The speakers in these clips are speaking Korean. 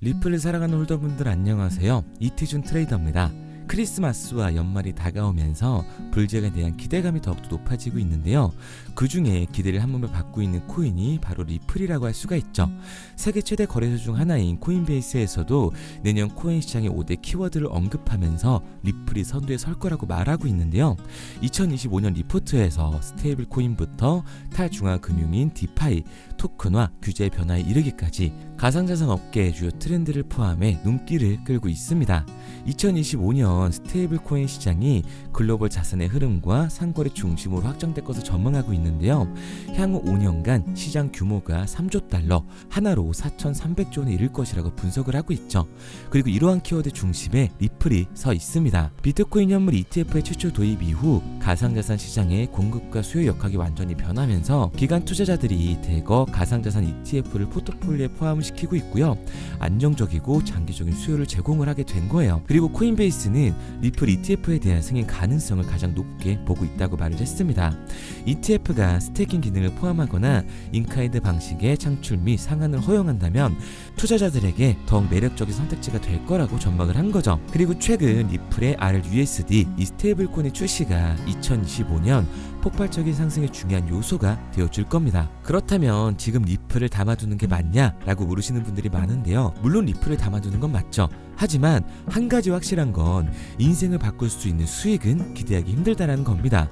리플을 사랑하는 홀더분들 안녕하세요. 이티준 트레이더입니다. 크리스마스와 연말이 다가오면서 불제에 대한 기대감이 더욱더 높아지고 있는데요. 그 중에 기대를 한 몸에 받고 있는 코인이 바로 리플이라고 할 수가 있죠. 세계 최대 거래소 중 하나인 코인베이스에서도 내년 코인 시장의 5대 키워드를 언급하면서 리플이 선두에 설 거라고 말하고 있는데요. 2025년 리포트에서 스테이블 코인부터 탈중앙금융인 디파이, 토큰화, 규제 변화에 이르기까지 가상자산 업계의 주요 트렌드를 포함해 눈길을 끌고 있습니다. 2025년 스테이블 코인 시장이 글로벌 자산의 흐름과 상거래 중심으로 확장될 것을 전망하고 있는데요. 향후 5년간 시장 규모가 3조 달러, 하나로 4,300조 원에 이를 것이라고 분석을 하고 있죠. 그리고 이러한 키워드 중심에 리플이 서 있습니다. 비트코인 현물 ETF의 최초 도입 이후 가상자산 시장의 공급과 수요 역학이 완전히 변하면서 기관 투자자들이 대거 가상자산 ETF를 포트폴리오에 포함을 시키고 있고요. 안정적이고 장기적인 수요를 제공을 하게 된 거예요. 그리고 코인베이스는 리플 ETF에 대한 승인 가능성을 가장 높게 보고 있다고 말을 했습니다. ETF가 스테이킹 기능을 포함하거나 인카이드 방식의 창출 및 상한을 허용한다면 투자자들에게 더욱 매력적인 선택지가 될 거라고 전망을 한 거죠. 그리고 최근 리플의 RLUSD 이 스테이블코인의 출시가 2025년 폭발적인 상승의 중요한 요소가 되어줄 겁니다. 그렇다면 지금 리플을 담아두는 게 맞냐라고 물으시는 분들이 많은데요. 물론 리플을 담아두는 건 맞죠. 하지만 한 가지 확실한 건 인생을 바꿀 수 있는 수익은 기대하기 힘들다는 겁니다.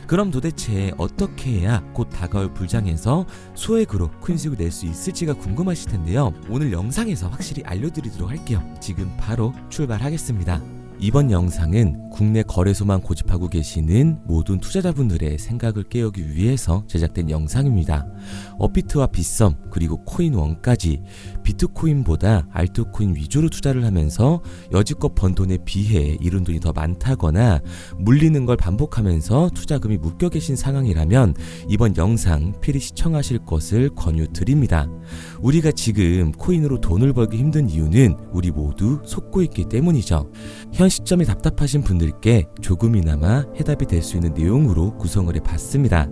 그럼 도대체 어떻게 해야 곧 다가올 불장에서 소액으로 큰 수익을 낼 수 있을지가 궁금하실 텐데요. 오늘 영상에서 확실히 알려드리도록 할게요. 지금 바로 출발하겠습니다. 이번 영상은 국내 거래소만 고집하고 계시는 모든 투자자분들의 생각을 깨우기 위해서 제작된 영상입니다. 업비트와 빗썸 그리고 코인원까지 비트코인보다 알트코인 위주로 투자를 하면서 여지껏 번 돈에 비해 잃은 돈이 더 많다거나 물리는 걸 반복하면서 투자금이 묶여 계신 상황이라면 이번 영상 필히 시청하실 것을 권유드립니다. 우리가 지금 코인으로 돈을 벌기 힘든 이유는 우리 모두 속고 있기 때문이죠. 현 시점이 답답하신 분들께 조금이나마 해답이 될 수 있는 내용으로 구성을 해봤습니다.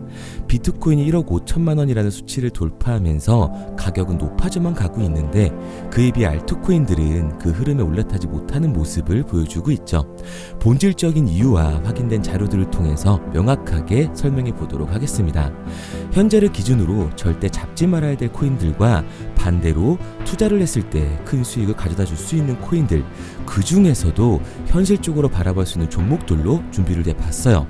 비트코인이 1억 5천만 원이라는 수치를 돌파하면서 가격은 높아져만 가고 있는데 그에 비해 알트코인들은 그 흐름에 올라타지 못하는 모습을 보여주고 있죠. 본질적인 이유와 확인된 자료들을 통해서 명확하게 설명해 보도록 하겠습니다. 현재를 기준으로 절대 잡지 말아야 될 코인들과 반대로 투자를 했을 때 큰 수익을 가져다 줄 수 있는 코인들, 그 중에서도 현실적으로 바라볼 수 있는 종목들로 준비를 해봤어요.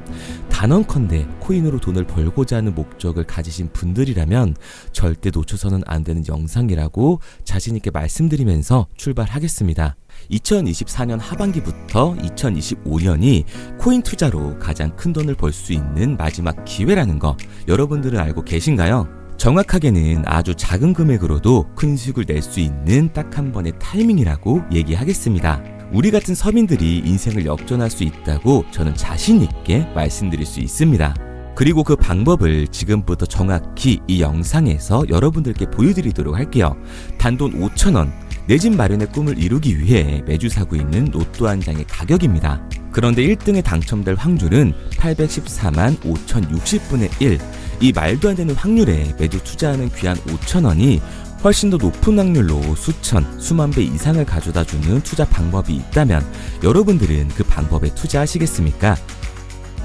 단언컨대 코인으로 돈을 벌고자 하는 목적을 가지신 분들이라면 절대 놓쳐서는 안 되는 영상이라고 자신있게 말씀드리면서 출발하겠습니다. 2024년 하반기부터 2025년이 코인 투자로 가장 큰 돈을 벌 수 있는 마지막 기회라는 거 여러분들은 알고 계신가요? 정확하게는 아주 작은 금액으로도 큰 수익을 낼 수 있는 딱 한 번의 타이밍이라고 얘기하겠습니다. 우리 같은 서민들이 인생을 역전할 수 있다고 저는 자신 있게 말씀드릴 수 있습니다. 그리고 그 방법을 지금부터 정확히 이 영상에서 여러분들께 보여드리도록 할게요. 단돈 5,000원, 내 집 마련의 꿈을 이루기 위해 매주 사고 있는 로또 한 장의 가격입니다. 그런데 1등에 당첨될 확률은 814만 5,060분의 1. 이 말도 안 되는 확률에 매주 투자하는 귀한 5,000원이 훨씬 더 높은 확률로 수천, 수만 배 이상을 가져다주는 투자 방법이 있다면 여러분들은 그 방법에 투자하시겠습니까?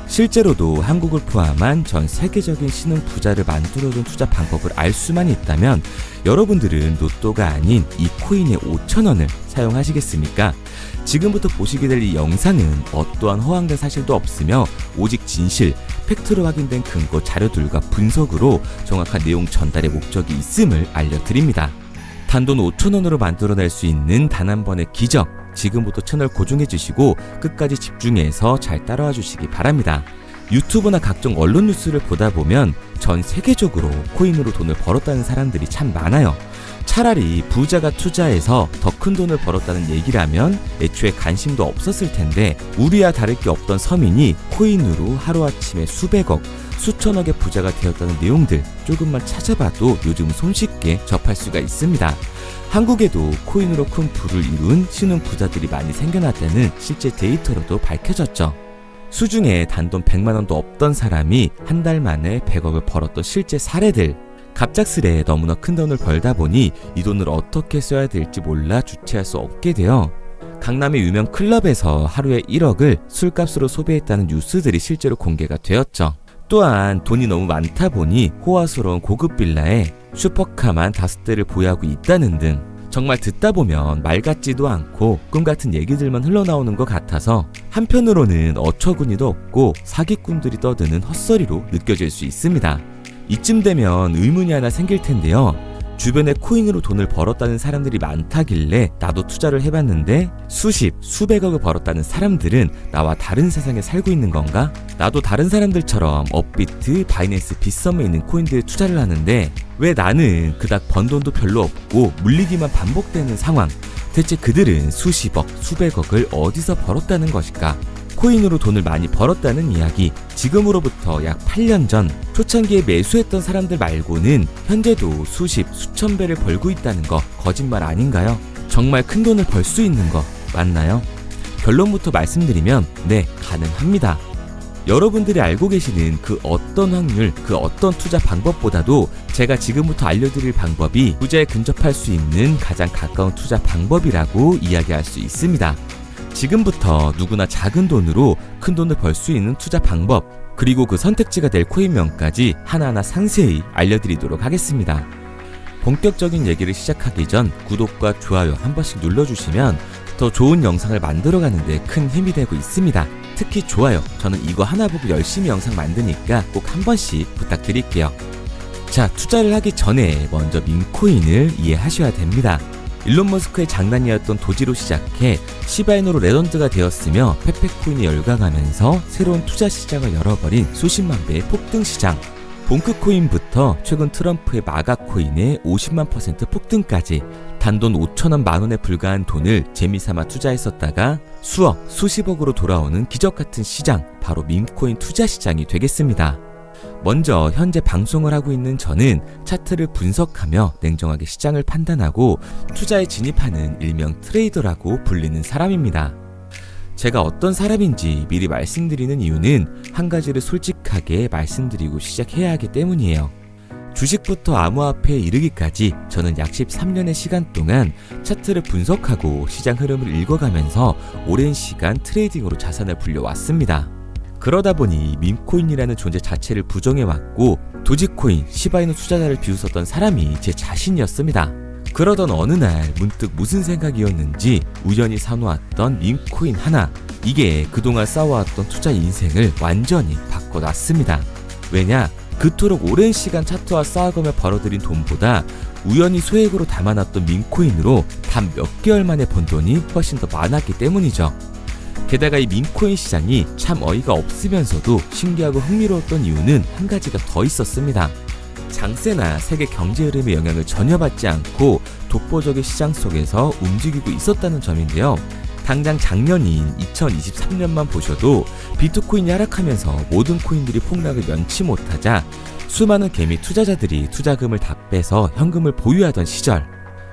실제로도 한국을 포함한 전 세계적인 신흥 부자를 만들어둔 투자 방법을 알 수만 있다면 여러분들은 로또가 아닌 이 코인의 5,000원을 사용하시겠습니까? 지금부터 보시게 될 이 영상은 어떠한 허황된 사실도 없으며 오직 진실, 팩트로 확인된 근거 자료들과 분석으로 정확한 내용 전달의 목적이 있음을 알려드립니다. 단돈 5,000원으로 만들어낼 수 있는 단 한 번의 기적, 지금부터 채널 고정해 주시고 끝까지 집중해서 잘 따라와 주시기 바랍니다. 유튜브나 각종 언론 뉴스를 보다 보면 전 세계적으로 코인으로 돈을 벌었다는 사람들이 참 많아요. 차라리 부자가 투자해서 더 큰 돈을 벌었다는 얘기라면 애초에 관심도 없었을 텐데 우리와 다를 게 없던 서민이 코인으로 하루아침에 수백억, 수천억의 부자가 되었다는 내용들 조금만 찾아봐도 요즘 손쉽게 접할 수가 있습니다. 한국에도 코인으로 큰 부를 이룬 신흥 부자들이 많이 생겨났다는 실제 데이터로도 밝혀졌죠. 수중에 단돈 100만 원도 없던 사람이 한 달 만에 100억을 벌었던 실제 사례들, 갑작스레 너무나 큰 돈을 벌다 보니 이 돈을 어떻게 써야 될지 몰라 주체할 수 없게 되어 강남의 유명 클럽에서 하루에 1억을 술값으로 소비했다는 뉴스들이 실제로 공개가 되었죠. 또한 돈이 너무 많다 보니 호화스러운 고급 빌라에 슈퍼카만 5대를 보유하고 있다는 등 정말 듣다 보면 말 같지도 않고 꿈 같은 얘기들만 흘러나오는 것 같아서 한편으로는 어처구니도 없고 사기꾼들이 떠드는 헛소리로 느껴질 수 있습니다. 이쯤 되면 의문이 하나 생길 텐데요. 주변에 코인으로 돈을 벌었다는 사람들이 많다길래 나도 투자를 해봤는데 수십, 수백억을 벌었다는 사람들은 나와 다른 세상에 살고 있는 건가? 나도 다른 사람들처럼 업비트, 바이낸스, 빗썸에 있는 코인들에 투자를 하는데 왜 나는 그닥 번 돈도 별로 없고 물리기만 반복되는 상황? 대체 그들은 수십억, 수백억을 어디서 벌었다는 것일까? 코인으로 돈을 많이 벌었다는 이야기, 지금으로부터 약 8년 전 초창기에 매수했던 사람들 말고는 현재도 수십, 수천 배를 벌고 있다는 거 거짓말 아닌가요? 정말 큰 돈을 벌 수 있는 거 맞나요? 결론부터 말씀드리면 네, 가능합니다. 여러분들이 알고 계시는 그 어떤 확률, 그 어떤 투자 방법보다도 제가 지금부터 알려드릴 방법이 부자에 근접할 수 있는 가장 가까운 투자 방법이라고 이야기할 수 있습니다. 지금부터 누구나 작은 돈으로 큰 돈을 벌 수 있는 투자 방법, 그리고 그 선택지가 될 코인명까지 하나하나 상세히 알려드리도록 하겠습니다. 본격적인 얘기를 시작하기 전 구독과 좋아요 한 번씩 눌러주시면 더 좋은 영상을 만들어가는 데 큰 힘이 되고 있습니다. 특히 좋아요, 저는 이거 하나 보고 열심히 영상 만드니까 꼭 한 번씩 부탁드릴게요. 자, 투자를 하기 전에 먼저 밈코인을 이해하셔야 됩니다. 일론 머스크의 장난이었던 도지로 시작해 시바이누로 레전드가 되었으며 페페코인이 열광하면서 새로운 투자 시장을 열어버린 수십만 배의 폭등 시장. 봉크코인부터 최근 트럼프의 마가코인의 50만% 폭등까지 단돈 5천원 만원에 불과한 돈을 재미삼아 투자했었다가 수억, 수십억으로 돌아오는 기적같은 시장, 바로 밈코인 투자 시장이 되겠습니다. 먼저 현재 방송을 하고 있는 저는 차트를 분석하며 냉정하게 시장을 판단하고 투자에 진입하는 일명 트레이더라고 불리는 사람입니다. 제가 어떤 사람인지 미리 말씀드리는 이유는 한 가지를 솔직하게 말씀드리고 시작해야 하기 때문이에요. 주식부터 암호화폐에 이르기까지 저는 약 13년의 시간 동안 차트를 분석하고 시장 흐름을 읽어가면서 오랜 시간 트레이딩으로 자산을 불려왔습니다. 그러다 보니 밈코인이라는 존재 자체를 부정해왔고 도지코인, 시바이누 투자자를 비웃었던 사람이 제 자신이었습니다. 그러던 어느 날 문득 무슨 생각이었는지 우연히 사놓았던 밈코인 하나, 이게 그동안 쌓아왔던 투자 인생을 완전히 바꿔놨습니다. 왜냐? 그토록 오랜 시간 차트와 쌓아가며 벌어들인 돈보다 우연히 소액으로 담아놨던 밈코인으로 단 몇 개월 만에 번 돈이 훨씬 더 많았기 때문이죠. 게다가 이 밈코인 시장이 참 어이가 없으면서도 신기하고 흥미로웠던 이유는 한 가지가 더 있었습니다. 장세나 세계 경제 흐름의 영향을 전혀 받지 않고 독보적인 시장 속에서 움직이고 있었다는 점인데요. 당장 작년인 2023년만 보셔도 비트코인이 하락하면서 모든 코인들이 폭락을 면치 못하자 수많은 개미 투자자들이 투자금을 다 빼서 현금을 보유하던 시절,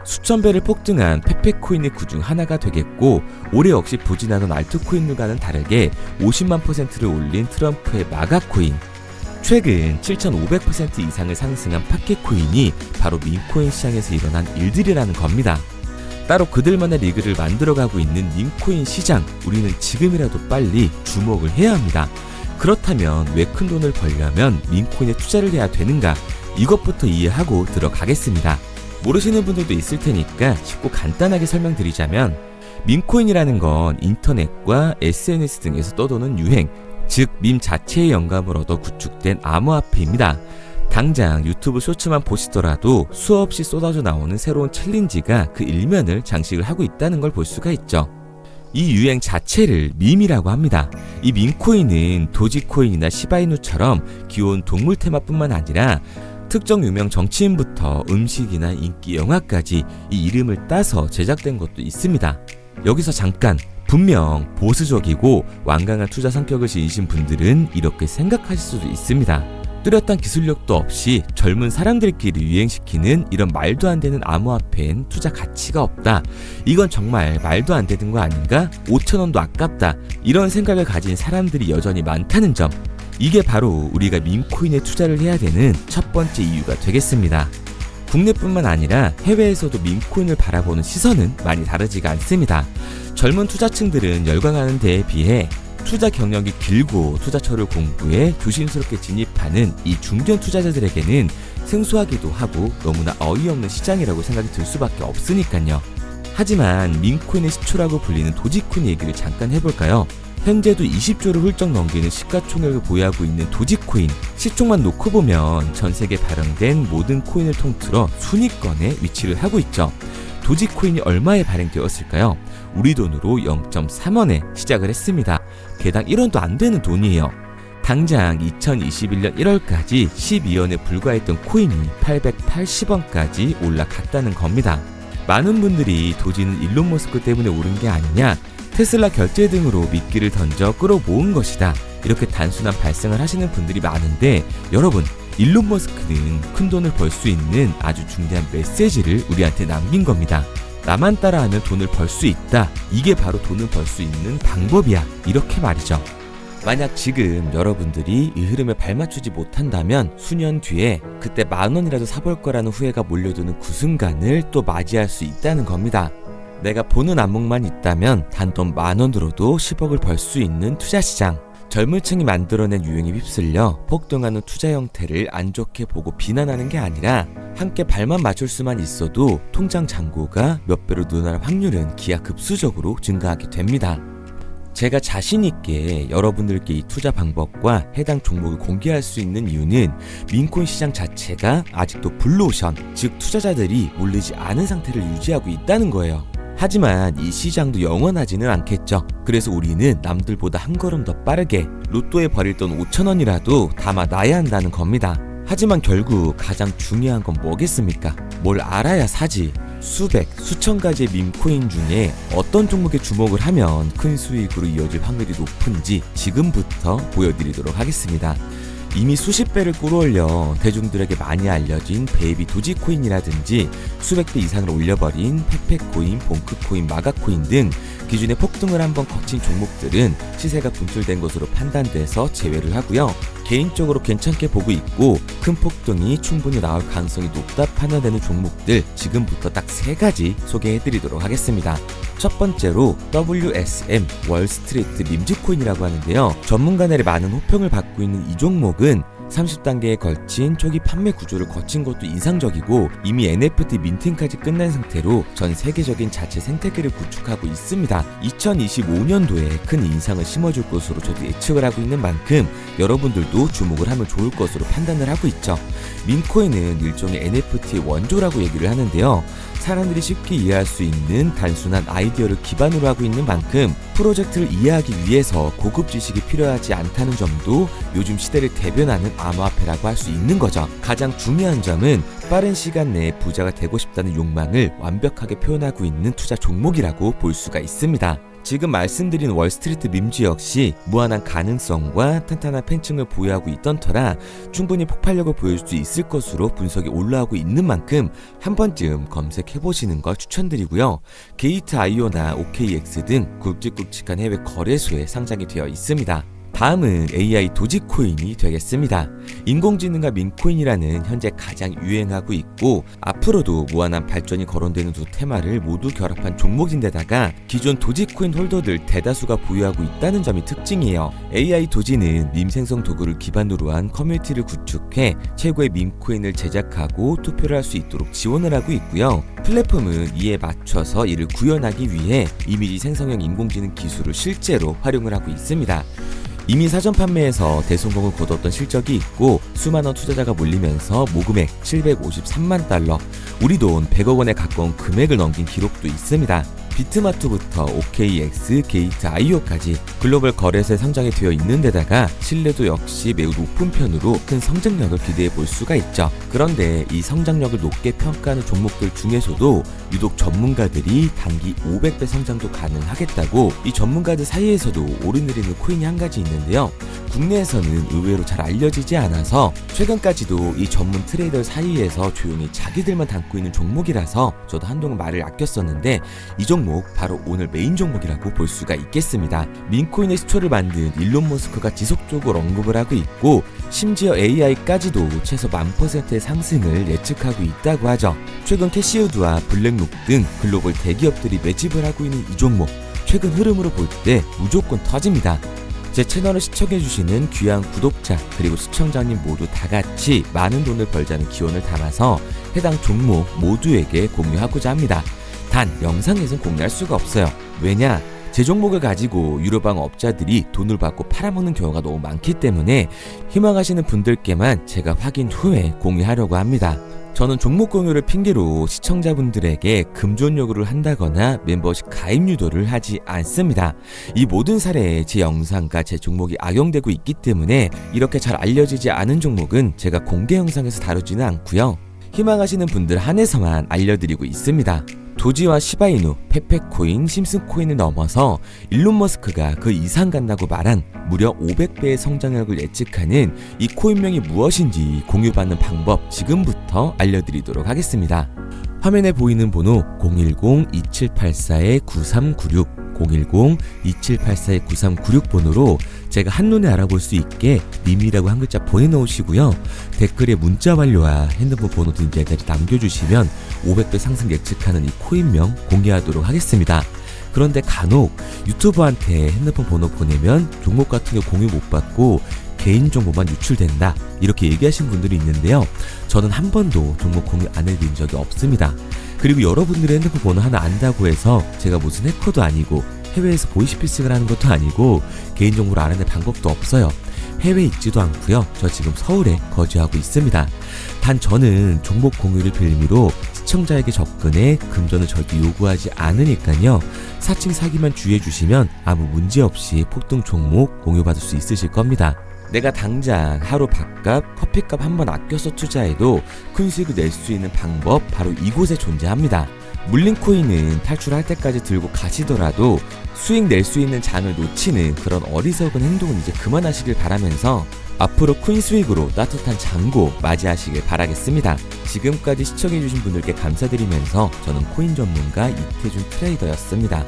수천 배를 폭등한 페페코인이 그중 하나가 되겠고 올해 역시 부진하던 알트코인들과는 다르게 50만 %를 올린 트럼프의 마가코인, 최근 7,500% 이상을 상승한 파케코인이 바로 밈코인 시장에서 일어난 일들이라는 겁니다. 따로 그들만의 리그를 만들어가고 있는 밈코인 시장, 우리는 지금이라도 빨리 주목을 해야 합니다. 그렇다면 왜 큰 돈을 벌려면 밈코인에 투자를 해야 되는가? 이것부터 이해하고 들어가겠습니다. 모르시는 분들도 있을 테니까 쉽고 간단하게 설명드리자면, 밈코인이라는 건 인터넷과 SNS 등에서 떠도는 유행, 즉 밈 자체의 영감을 얻어 구축된 암호화폐입니다. 당장 유튜브 쇼츠만 보시더라도 수없이 쏟아져 나오는 새로운 챌린지가 그 일면을 장식을 하고 있다는 걸 볼 수가 있죠. 이 유행 자체를 밈이라고 합니다. 이 밈코인은 도지코인이나 시바이누처럼 귀여운 동물 테마뿐만 아니라 특정 유명 정치인부터 음식이나 인기 영화까지 이 이름을 따서 제작된 것도 있습니다. 여기서 잠깐, 분명 보수적이고 완강한 투자 성격을 지니신 분들은 이렇게 생각하실 수도 있습니다. 뚜렷한 기술력도 없이 젊은 사람들끼리 유행시키는 이런 말도 안 되는 암호화폐엔 투자 가치가 없다. 이건 정말 말도 안 되는 거 아닌가? 5,000원도 아깝다. 이런 생각을 가진 사람들이 여전히 많다는 점. 이게 바로 우리가 밈코인에 투자를 해야 되는 첫 번째 이유가 되겠습니다. 국내뿐만 아니라 해외에서도 밈코인을 바라보는 시선은 많이 다르지가 않습니다. 젊은 투자층들은 열광하는 데에 비해 투자 경력이 길고 투자처를 공부해 조심스럽게 진입하는 이 중견 투자자들에게는 생소하기도 하고 너무나 어이없는 시장이라고 생각이 들 수밖에 없으니까요. 하지만 밈코인의 시초라고 불리는 도지코인 얘기를 잠깐 해볼까요? 현재도 20조를 훌쩍 넘기는 시가총액을 보유하고 있는 도지코인, 시총만 놓고 보면 전 세계 발행된 모든 코인을 통틀어 순위권에 위치를 하고 있죠. 도지코인이 얼마에 발행되었을까요? 우리 돈으로 0.3원에 시작을 했습니다. 개당 1원도 안 되는 돈이에요. 당장 2021년 1월까지 12원에 불과했던 코인이 880원까지 올라갔다는 겁니다. 많은 분들이 도지는 일론 머스크 때문에 오른 게 아니냐, 테슬라 결제 등으로 미끼를 던져 끌어모은 것이다, 이렇게 단순한 발생을 하시는 분들이 많은데, 여러분, 일론 머스크는 큰 돈을 벌 수 있는 아주 중대한 메시지를 우리한테 남긴 겁니다. 나만 따라하면 돈을 벌 수 있다, 이게 바로 돈을 벌 수 있는 방법이야, 이렇게 말이죠. 만약 지금 여러분들이 이 흐름에 발맞추지 못한다면 수년 뒤에 그때 10,000원이라도 사볼 거라는 후회가 몰려드는 그 순간을 또 맞이할 수 있다는 겁니다. 내가 보는 안목만 있다면 단돈 10,000원으로도 10억을 벌 수 있는 투자시장, 젊은 층이 만들어낸 유행에 휩쓸려 폭등하는 투자 형태를 안 좋게 보고 비난하는 게 아니라 함께 발만 맞출 수만 있어도 통장 잔고가 몇 배로 늘어날 확률은 기하급수적으로 증가하게 됩니다. 제가 자신있게 여러분들께 이 투자 방법과 해당 종목을 공개할 수 있는 이유는 밈코인 시장 자체가 아직도 블루오션, 즉 투자자들이 몰리지 않은 상태를 유지하고 있다는 거예요. 하지만 이 시장도 영원하지는 않겠죠. 그래서 우리는 남들보다 한 걸음 더 빠르게 로또에 버릴 돈 5,000원이라도 담아놔야 한다는 겁니다. 하지만 결국 가장 중요한 건 뭐겠습니까? 뭘 알아야 사지. 수백, 수천 가지의 밈코인 중에 어떤 종목에 주목을 하면 큰 수익으로 이어질 확률이 높은지 지금부터 보여드리도록 하겠습니다. 이미 수십 배를 끌어올려 대중들에게 많이 알려진 베이비 도지코인이라든지 수백 배 이상을 올려버린 페페코인, 봉크코인, 마가코인 등 기존의 폭등을 한번 거친 종목들은 시세가 분출된 것으로 판단돼서 제외를 하고요. 개인적으로 괜찮게 보고 있고 큰 폭등이 충분히 나올 가능성이 높다 판단되는 종목들 지금부터 딱 3가지 소개해드리도록 하겠습니다. 첫 번째로 WSM 월스트리트 밈즈코인이라고 하는데요. 전문가들의 많은 호평을 받고 있는 이 종목은 30단계에 걸친 초기 판매 구조를 거친 것도 인상적이고 이미 NFT 민팅까지 끝난 상태로 전 세계적인 자체 생태계를 구축하고 있습니다. 2025년도에 큰 인상을 심어줄 것으로 저도 예측을 하고 있는 만큼 여러분들도 주목을 하면 좋을 것으로 판단을 하고 있죠. 밈코인은 일종의 NFT의 원조라고 얘기를 하는데요. 사람들이 쉽게 이해할 수 있는 단순한 아이디어를 기반으로 하고 있는 만큼 프로젝트를 이해하기 위해서 고급 지식이 필요하지 않다는 점도 요즘 시대를 대변하는 암호화폐라고 할 수 있는 거죠. 가장 중요한 점은 빠른 시간 내에 부자가 되고 싶다는 욕망을 완벽하게 표현하고 있는 투자 종목이라고 볼 수가 있습니다. 지금 말씀드린 월스트리트 밈즈 역시 무한한 가능성과 탄탄한 팬층을 보유하고 있던 터라 충분히 폭발력을 보여줄 수 있을 것으로 분석이 올라오고 있는 만큼 한 번쯤 검색해보시는 걸 추천드리고요. 게이트.io나 OKX 등 굵직굵직한 해외 거래소에 상장이 되어 있습니다. 다음은 AI 도지코인이 되겠습니다. 인공지능과 밈코인이라는 현재 가장 유행하고 있고 앞으로도 무한한 발전이 거론되는 두 테마를 모두 결합한 종목인데다가 기존 도지코인 홀더들 대다수가 보유하고 있다는 점이 특징이에요. AI 도지는 밈 생성 도구를 기반으로 한 커뮤니티를 구축해 최고의 밈코인을 제작하고 투표를 할 수 있도록 지원을 하고 있고요. 플랫폼은 이에 맞춰서 이를 구현하기 위해 이미지 생성형 인공지능 기술을 실제로 활용을 하고 있습니다. 이미 사전 판매에서 대성공을 거뒀던 실적이 있고 수만원 투자자가 몰리면서 모금액 753만 달러, 우리 돈 100억 원에 가까운 금액을 넘긴 기록도 있습니다. 비트마트부터 OKX, 게이트.io까지 글로벌 거래소에 상장이 되어 있는 데다가 신뢰도 역시 매우 높은 편으로 큰 성장력을 기대해 볼 수가 있죠. 그런데 이 성장력을 높게 평가하는 종목들 중에서도 유독 전문가들이 단기 500배 성장도 가능하겠다고 이 전문가들 사이에서도 오르내리는 코인이 한 가지 있는데요. 국내에서는 의외로 잘 알려지지 않아서 최근까지도 이 전문 트레이더 사이에서 조용히 자기들만 담고 있는 종목이라서 저도 한동안 말을 아꼈었는데 이 종목 종목, 바로 오늘 메인 종목이라고 볼 수가 있겠습니다. 민코인의 시초를 만든 일론 머스크가 지속적으로 언급을 하고 있고, 심지어 AI까지도 최소 10,000%의 상승을 예측하고 있다고 하죠. 최근 캐시우드와 블랙록 등 글로벌 대기업들이 매집을 하고 있는 이 종목, 최근 흐름으로 볼 때 무조건 터집니다. 제 채널을 시청해주시는 귀한 구독자 그리고 시청자님 모두 다같이 많은 돈을 벌자는 기원을 담아서 해당 종목 모두에게 공유하고자 합니다. 단 영상에선 공유할 수가 없어요. 왜냐? 제 종목을 가지고 유료방 업자들이 돈을 받고 팔아먹는 경우가 너무 많기 때문에 희망하시는 분들께만 제가 확인 후에 공유하려고 합니다. 저는 종목 공유를 핑계로 시청자분들에게 금전 요구를 한다거나 멤버십 가입 유도를 하지 않습니다. 이 모든 사례에 제 영상과 제 종목이 악용되고 있기 때문에 이렇게 잘 알려지지 않은 종목은 제가 공개 영상에서 다루지는 않고요. 희망하시는 분들 한해서만 알려드리고 있습니다. 도지와 시바이누, 페페코인, 심슨코인을 넘어서 일론 머스크가 그 이상 간다고 말한 무려 500배의 성장력을 예측하는 이 코인명이 무엇인지 공유받는 방법 지금부터 알려드리도록 하겠습니다. 화면에 보이는 번호 010-2784-9396 010-2784-9396 번호로 제가 한눈에 알아볼 수 있게 님이라고 한 글자 보내놓으시고요. 댓글에 문자 완료와 핸드폰 번호 등 제자리 남겨주시면 500배 상승 예측하는 이 코인명 공개하도록 하겠습니다. 그런데 간혹 유튜버한테 핸드폰 번호 보내면 종목 같은 거 공유 못 받고 개인정보만 유출된다 이렇게 얘기하신 분들이 있는데요. 저는 한 번도 종목 공유 안 해드린 적이 없습니다. 그리고 여러분들의 핸드폰 번호 하나 안다고 해서 제가 무슨 해커도 아니고 해외에서 보이스피싱을 하는 것도 아니고 개인정보를 알아낼 방법도 없어요. 해외에 있지도 않고요. 저 지금 서울에 거주하고 있습니다. 단 저는 종목 공유를 빌미로 시청자에게 접근해 금전을 절대 요구하지 않으니까요. 사칭 사기만 주의해 주시면 아무 문제 없이 폭등 종목 공유받을 수 있으실 겁니다. 내가 당장 하루 밥값, 커피값 한번 아껴서 투자해도 큰 수익을 낼 수 있는 방법 바로 이곳에 존재합니다. 물린 코인은 탈출할 때까지 들고 가시더라도 수익 낼 수 있는 장을 놓치는 그런 어리석은 행동은 이제 그만하시길 바라면서 앞으로 코인 수익으로 따뜻한 잔고 맞이하시길 바라겠습니다. 지금까지 시청해주신 분들께 감사드리면서 저는 코인 전문가 이태준 트레이더였습니다.